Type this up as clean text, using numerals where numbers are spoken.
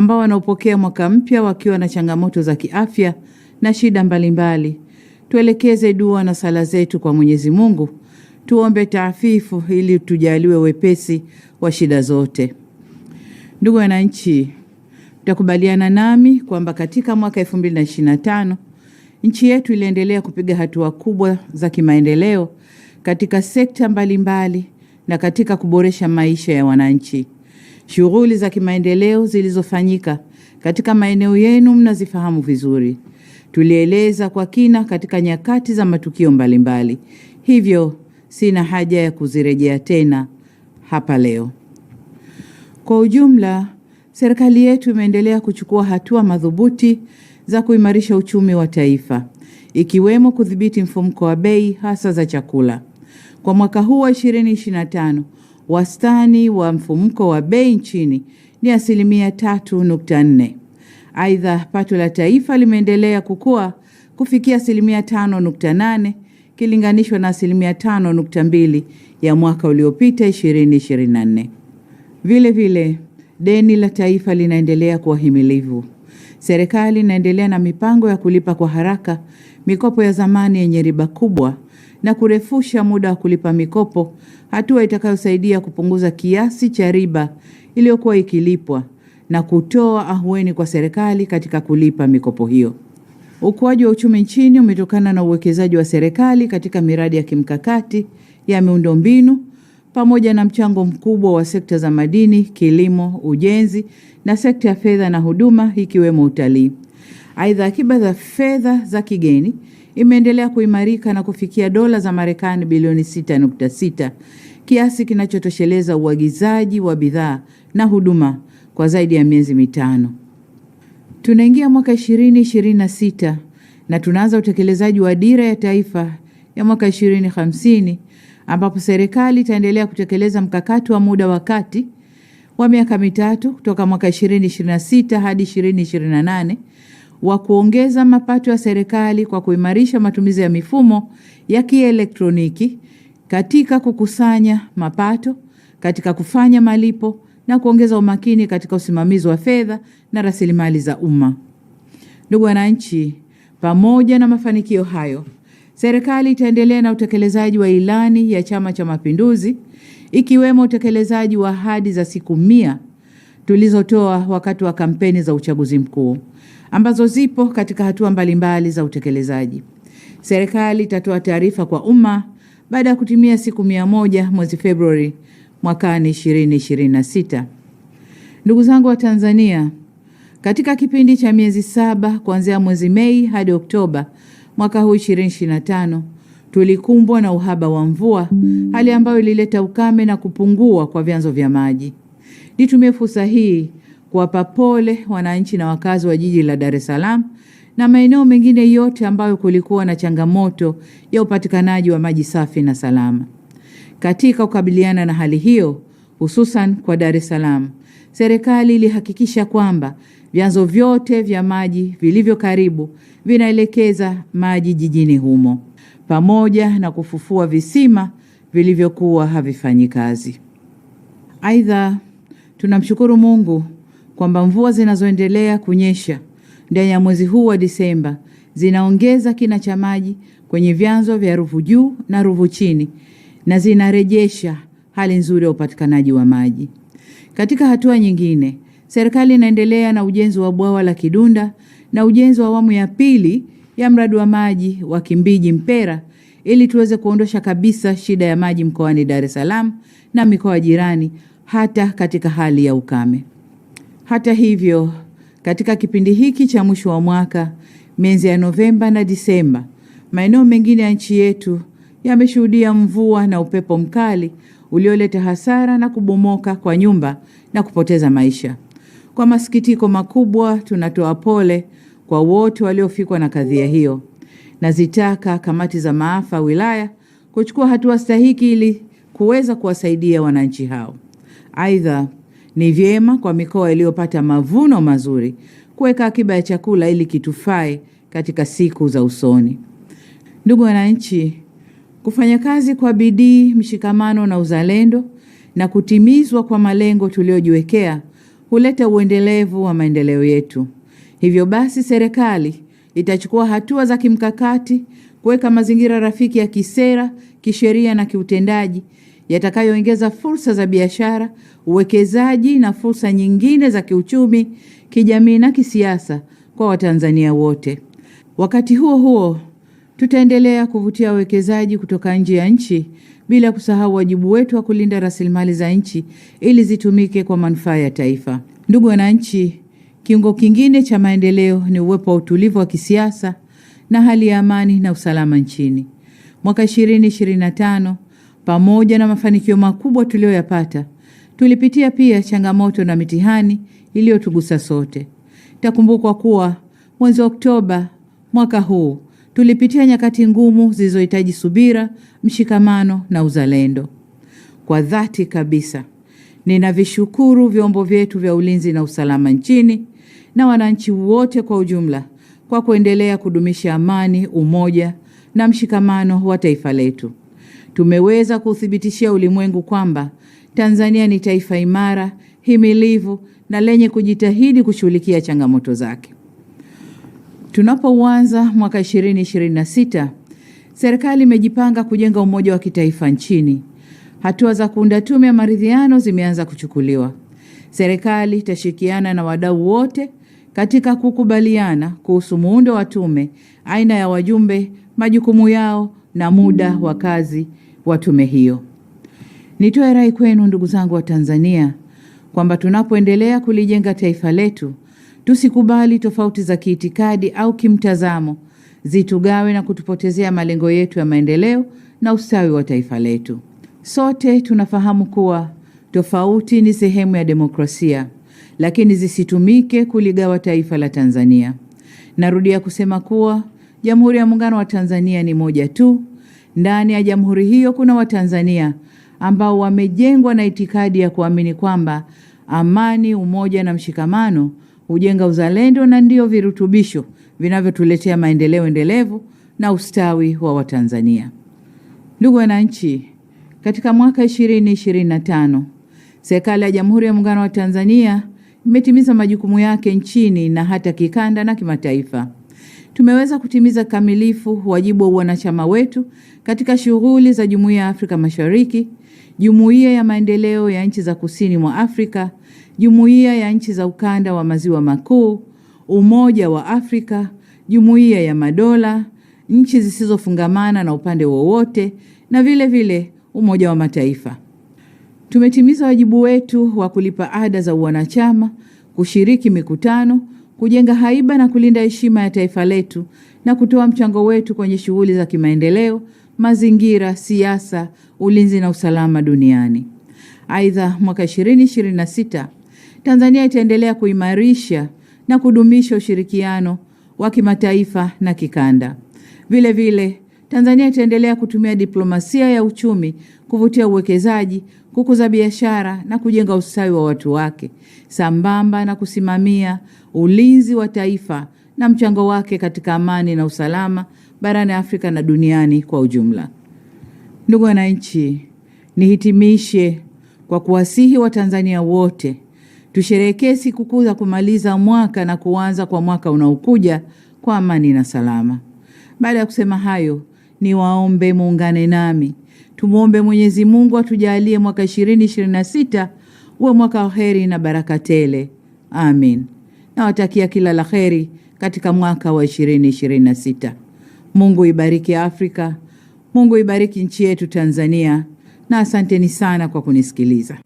ambao wanaopokea mwaka mpya wakiwa na changamoto za kiafya na shida mbalimbali. Tuelekeze dua na sala zetu kwa Mwenyezi Mungu. Tuombe taafifu ili tujaliwe wepesi wa shida zote. Ndugu wananchi, mtakubaliana nami kwamba katika mwaka 2025 nchi yetu iliendelea kupiga hatua kubwa za kimaendeleo katika sekta mbalimbali na katika kuboresha maisha ya wananchi. Shughuli za kimaendeleo zilizofanyika katika maeneo yenu mnazifahamu vizuri. Tulieleza kwa kina katika nyakati za matukio mbalimbali. Hivyo sina haja ya kuzirejea tena hapa leo. Kwa ujumla, serikali yetu imeendelea kuchukua hatua madhubuti za kuimarisha uchumi wa taifa, ikiwemo kudhibiti mfumuko wa bei hasa za chakula. Kwa mwaka huu wa 2025, wastani wa mfumuko wa bei nchini ni 3.4%. Aidha, pato la taifa limeendelea kukua kufikia 5.8% kilinganishwa na 5.2% ya mwaka uliopita 2024. Vile vile, deni la taifa linaendelea kuwa himilivu. Serikali inaendelea na mipango ya kulipa kwa haraka mikopo ya zamani yenye riba kubwa na kurefusha muda wa kulipa mikopo, hatua itakayosaidia kupunguza kiasi cha riba iliyokuwa ikilipwa na kutoa ahueni kwa serikali katika kulipa mikopo hiyo. Ukuaji wa uchumi nchini umetokana na uwekezaji wa serikali katika miradi ya kimkakati ya miundombinu pamoja na mchango mkubwa wa sekta za madini, kilimo, ujenzi na sekta ya fedha na huduma ikiwemo utalii. Aidha, akiba za fedha za kigeni imeendelea kuimarika na kufikia dola za Marekani bilioni 6.6, kiasi kinachotosheleza uagizaji wa bidhaa na huduma kwa zaidi ya miezi mitano. Tunaingia mwaka 2026 na tunaanza utekelezaji wa dira ya taifa ya mwaka 2050 ambapo serikali itaendelea kutekeleza mkakati wa muda wa kati wa miaka mitatu kutoka mwaka 2026 hadi 2028 wa kuongeza mapato ya serikali kwa kuimarisha matumizi ya mifumo ya kielektroniki katika kukusanya mapato, katika kufanya malipo na kuongeza umakini katika usimamizi wa fedha na rasilimali za umma. Ndugu wananchi, pamoja na mafanikio hayo, serikali itaendelea na utekelezaji wa ilani ya Chama cha Mapinduzi, ikiwemo utekelezaji wa ahadi za siku 100 tulizotoa wakati wa kampeni za uchaguzi mkuu, ambazo zipo katika hatua mbalimbali za utekelezaji. Serikali itatoa taarifa kwa umma baada ya kutimia siku 100 mwezi Februari mwakani 2026. Ndugu zangu wa Tanzania, katika kipindi cha miezi 7 kuanzia mwezi Mei hadi Oktoba mwaka huu 2025, tulikumbwa na uhaba wa mvua, hali ambayo ilileta ukame na kupungua kwa vyanzo vya maji. Nitumie fursa hii kuwapa pole wananchi na wakazi wa jiji la Dar es Salaam na maeneo mengine yote ambayo kulikuwa na changamoto ya upatikanaji wa maji safi na salama. Katika kukabiliana na hali hiyo, hususan kwa Dar es Salaam, serikali ilihakikisha kwamba vyanzo vyote vya maji vilivyo karibu vinaelekeza maji jijini humo, pamoja na kufufua visima vilivyokuwa havifanyi kazi. Aidha, tunamshukuru Mungu kwamba mvua zinazoendelea kunyesha ndani ya mwezi huu wa Disemba zinaongeza kina cha maji kwenye vyanzo vya Ruvu Juu na Ruvu Chini na zinarejesha hali nzuri ya upatikanaji wa maji. Katika hatua nyingine, serikali inaendelea na ujenzi wa bwawa la Kidunda na ujenzi wa awamu ya pili ya mradi wa maji wa Kimbiji Mpera ili tuweze kuondosha kabisa shida ya maji mkoani Dar es Salaam na mikoa jirani hata katika hali ya ukame. Hata hivyo, katika kipindi hiki cha mwisho wa mwaka, miezi ya Novemba na Disemba, maeneo mengine ya nchi yetu yameshuhudia mvua na upepo mkali ulioleta hasara na kubomoka kwa nyumba na kupoteza maisha. Kwa masikitiko makubwa, tunatoa pole kwa wote waliofikwa na kadhia hiyo. Nazitaka kamati za maafa wilaya kuchukua hatua stahiki ili kuweza kuwasaidia wananchi hao. Aidha, ni vyema kwa mikoa iliyopata mavuno mazuri kuweka akiba ya chakula ili kitufae katika siku za usoni. Ndugu wananchi, kufanya kazi kwa bidii, mshikamano na uzalendo na kutimizwa kwa malengo tuliojiwekea huleta uendelevu wa maendeleo yetu. Hivyo basi serikali itachukua hatua za kimkakati kuweka mazingira rafiki ya kisera, kisheria na kiutendaji yatakayoongeza fursa za biashara, uwekezaji na fursa nyingine za kiuchumi, kijamii na kisiasa kwa Watanzania wote. Wakati huo huo, tutaendelea kuvutia wawekezaji kutoka nje ya nchi bila kusahau wajibu wetu wa kulinda rasilimali za nchi ili zitumike kwa manufaa ya taifa. Ndugu wananchi, kiungo kingine cha maendeleo ni uwepo wa utulivu wa kisiasa na hali ya amani na usalama nchini. Mwaka 2025, pamoja na mafanikio makubwa tuliyoyapata, tulipitia pia changamoto na mitihani iliyotugusa sote. Itakumbukwa kuwa mwezi Oktoba mwaka huu tulipitia nyakati ngumu zilizohitaji subira, mshikamano na uzalendo. Kwa dhati kabisa, ninavishukuru vyombo vyetu vya ulinzi na usalama nchini na wananchi wote kwa ujumla kwa kuendelea kudumisha amani, umoja na mshikamano wa taifa letu. Tumeweza kuthibitishia ulimwengu kwamba Tanzania ni taifa imara, himilivu na lenye kujitahidi kushughulikia changamoto zake. Tunapoanza mwaka 2026, serikali imejipanga kujenga umoja wa kitaifa nchini. Hatua za kuunda tume ya maridhiano zimeanza kuchukuliwa. Serikali itashirikiana na wadau wote katika kukubaliana kuhusu muundo wa tume, aina ya wajumbe, majukumu yao na muda wa kazi wa tume hiyo. Nitoe rai kwenu ndugu zangu wa Tanzania kwamba tunapoendelea kulijenga taifa letu, tusikubali tofauti za kiitikadi au kimtazamo zitugawe na kutupotezea malengo yetu ya maendeleo na ustawi wa taifa letu. Sote tunafahamu kuwa tofauti ni sehemu ya demokrasia, lakini zisitumike kuligawa taifa la Tanzania. Narudia kusema kuwa Jamhuri ya Muungano wa Tanzania ni moja tu. Ndani ya jamhuri hiyo kuna Watanzania ambao wamejengwa na itikadi ya kuamini kwamba amani, umoja na mshikamano hujenga uzalendo na ndio virutubisho vinavyotuletea maendeleo endelevu na ustawi wa Watanzania. Ndugu wananchi, katika mwaka 2025, serikali ya Jamhuri ya Muungano wa Tanzania imetimiza majukumu yake nchini na hata kikanda na kimataifa. Tumeweza kutimiza kamilifu wajibu wa wanachama wetu katika shughuli za Jumuiya ya Afrika Mashariki, Jumuiya ya Maendeleo ya Nchi za Kusini mwa Afrika, Jumuiya ya Nchi za Ukanda wa Maziwa Makuu, Umoja wa Afrika, Jumuiya ya Madola, nchi zisizofungamana na upande wowote na vile vile Umoja wa Mataifa. Tumetimiza wajibu wetu wa kulipa ada za wanachama, kushiriki mikutano, kujenga haiba na kulinda heshima ya taifa letu na kutoa mchango wetu kwenye shughuli za kimaendeleo, mazingira, siasa, ulinzi na usalama duniani. Aidha, mwaka 2026 Tanzania itaendelea kuimarisha na kudumisha ushirikiano wa kimataifa na kikanda. Vile vile, Tanzania itaendelea kutumia diplomasia ya uchumi kuvutia uwekezaji, kukuza biashara na kujenga ustawi wa watu wake, sambamba na kusimamia ulinzi wa taifa na mchango wake katika amani na usalama barani Afrika na duniani kwa ujumla. Ndugu wananchi, nihitimishe kwa kuwasihi Watanzania wote tusherehekee sikukuu za kumaliza mwaka na kuanza kwa mwaka unaokuja kwa amani na salama. Baada ya kusema hayo, niwaombe muungane nami. Tumuombe Mwenyezi Mungu atujalie mwaka 2026 uwe mwaka wa heri na baraka tele. Amin. Nawatakia kila la heri katika mwaka wa 2026. Mungu ibariki Afrika. Mungu ibariki nchi yetu Tanzania. Na asanteni sana kwa kunisikiliza.